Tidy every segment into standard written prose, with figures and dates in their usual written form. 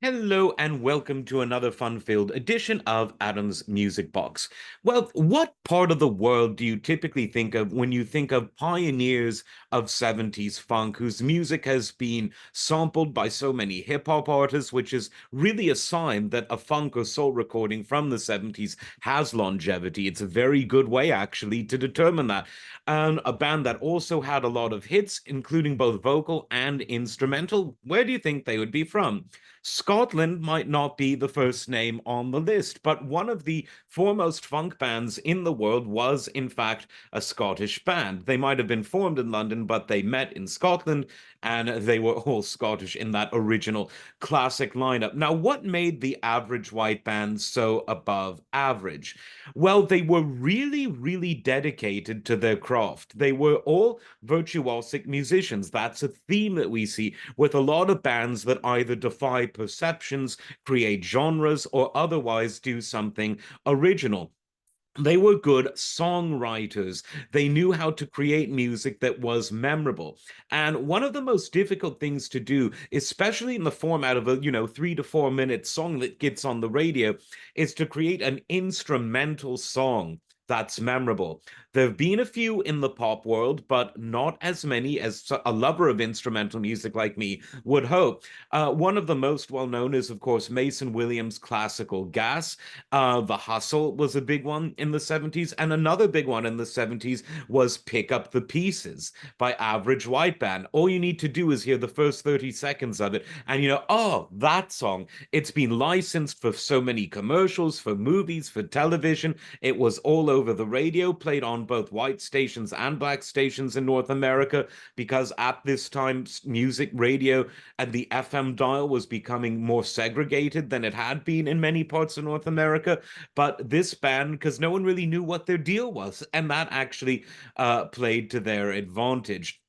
Hello and welcome to another fun-filled edition of Adam's Music Box. Well, what part of the world do you typically think of when you think of pioneers of 70s funk whose music has been sampled by so many hip-hop artists, which is really a sign that a funk or soul recording from the 70s has longevity. It's a very good way, actually, to determine that. And a band that also had a lot of hits, including both vocal and instrumental, where do you think they would be from? Scotland might not be the first name on the list, but one of the foremost funk bands in the world was, in fact, a Scottish band. They might have been formed in London, but they met in Scotland, and they were all Scottish in that original classic lineup. Now, what made the Average White Band so above average? Well, they were really, really dedicated to their craft. They were all virtuosic musicians. That's a theme that we see with a lot of bands that either defy perceptions, create genres, or otherwise do something original. They were good songwriters. They knew how to create music that was memorable. And one of the most difficult things to do, especially in the format of a, 3 to 4 minute song that gets on the radio, is to create an instrumental song that's memorable. There have been a few in the pop world, but not as many as a lover of instrumental music like me would hope. One of the most well known is, of course, Mason Williams' classical Gas. The Hustle was a big one in the 70s, and another big one in the 70s was Pick Up the Pieces by Average White Band. All you need to do is hear the first 30 seconds of it, and oh, that song. It's been licensed for so many commercials, for movies, for television. It was all over the radio, played on both white stations and black stations in North America, because at this time, music radio and the FM dial was becoming more segregated than it had been in many parts of North America. But this band, because no one really knew what their deal was, and that actually played to their advantage.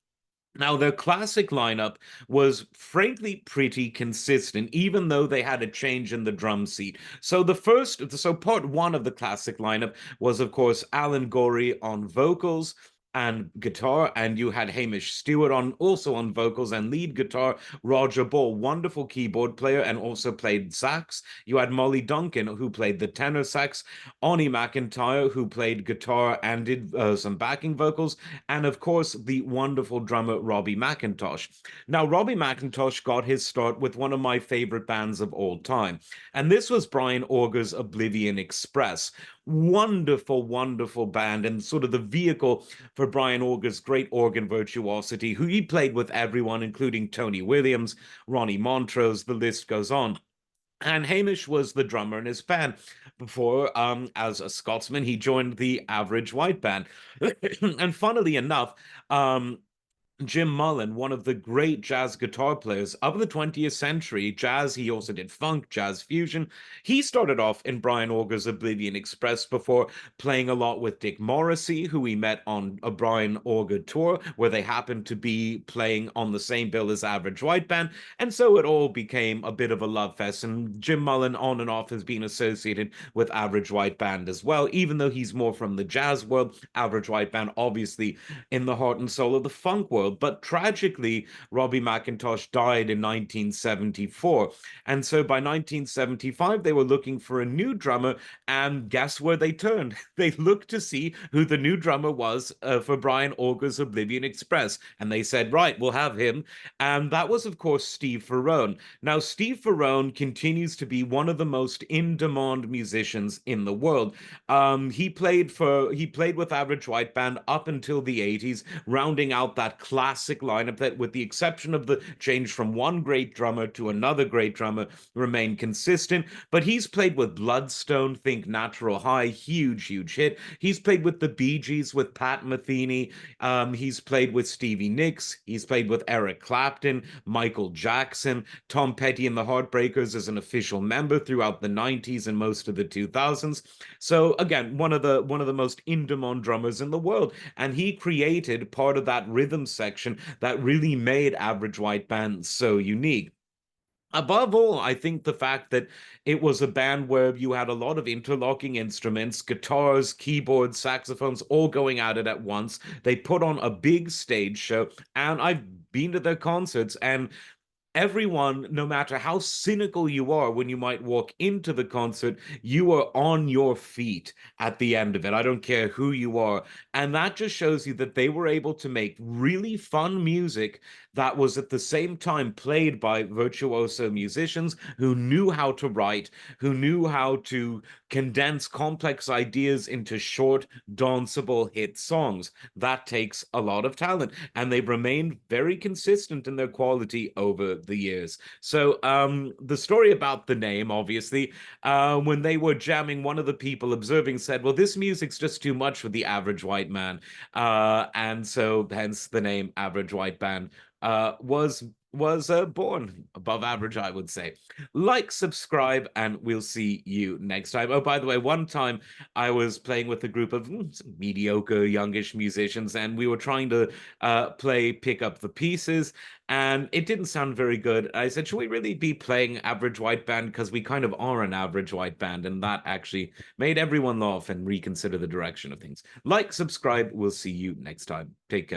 Now, their classic lineup was frankly pretty consistent, even though they had a change in the drum seat. So part one of the classic lineup was, of course, Alan Gorey on vocals and guitar, and you had Hamish Stewart on also on vocals and lead guitar, Roger Ball, wonderful keyboard player, and also played sax. You had Molly Duncan, who played the tenor sax, Oni McIntyre, who played guitar and did some backing vocals, and of course, the wonderful drummer Robbie McIntosh. Now, Robbie McIntosh got his start with one of my favorite bands of all time, and this was Brian Auger's Oblivion Express. Wonderful, wonderful band, and sort of the vehicle for Brian Auger's great organ virtuosity, who he played with everyone, including Tony Williams, Ronnie Montrose, the list goes on. And Hamish was the drummer in his band. Before, as a Scotsman, he joined the Average White Band. And funnily enough, Jim Mullen, one of the great jazz guitar players of the 20th century, jazz, he also did funk, jazz fusion. He started off in Brian Auger's Oblivion Express before playing a lot with Dick Morrissey, who we met on a Brian Auger tour, where they happened to be playing on the same bill as Average White Band. And so it all became a bit of a love fest. And Jim Mullen, on and off, has been associated with Average White Band as well, even though he's more from the jazz world. Average White Band, obviously, in the heart and soul of the funk world. But tragically, Robbie McIntosh died in 1974. And so by 1975, they were looking for a new drummer. And guess where they turned? They looked to see who the new drummer was for Brian Auger's Oblivion Express. And they said, right, we'll have him. And that was, of course, Steve Ferrone. Now, Steve Ferrone continues to be one of the most in-demand musicians in the world. He played with Average White Band up until the 80s, rounding out that classic lineup that, with the exception of the change from one great drummer to another great drummer, remained consistent. But he's played with Bloodstone, think Natural High, huge, huge hit. He's played with the Bee Gees, with Pat Metheny. He's played with Stevie Nicks. He's played with Eric Clapton, Michael Jackson. Tom Petty and the Heartbreakers as an official member throughout the 90s and most of the 2000s. So again, one of the most in-demand drummers in the world, and he created part of that rhythm section that really made Average White Band so unique. Above all, I think the fact that it was a band where you had a lot of interlocking instruments, guitars, keyboards, saxophones, all going at it at once. They put on a big stage show, and I've been to their concerts, and everyone, no matter how cynical you are when you might walk into the concert, you are on your feet at the end of it. I don't care who you are. And that just shows you that they were able to make really fun music that was at the same time played by virtuoso musicians who knew how to write, who knew how to condense complex ideas into short, danceable hit songs. That takes a lot of talent, and they've remained very consistent in their quality over the years. So, the story about the name, obviously, when they were jamming, one of the people observing said, "Well, this music's just too much for the average white man," and so hence the name Average White Band was born. Above average, I would say. Like, subscribe, and we'll see you next time. Oh, by the way, one time I was playing with a group of mediocre youngish musicians, and we were trying to play Pick Up the Pieces, and it didn't sound very good. I said, should we really be playing Average White Band? Because we kind of are an average white band, and that actually made everyone laugh and reconsider the direction of things. Like, subscribe. We'll see you next time. Take care.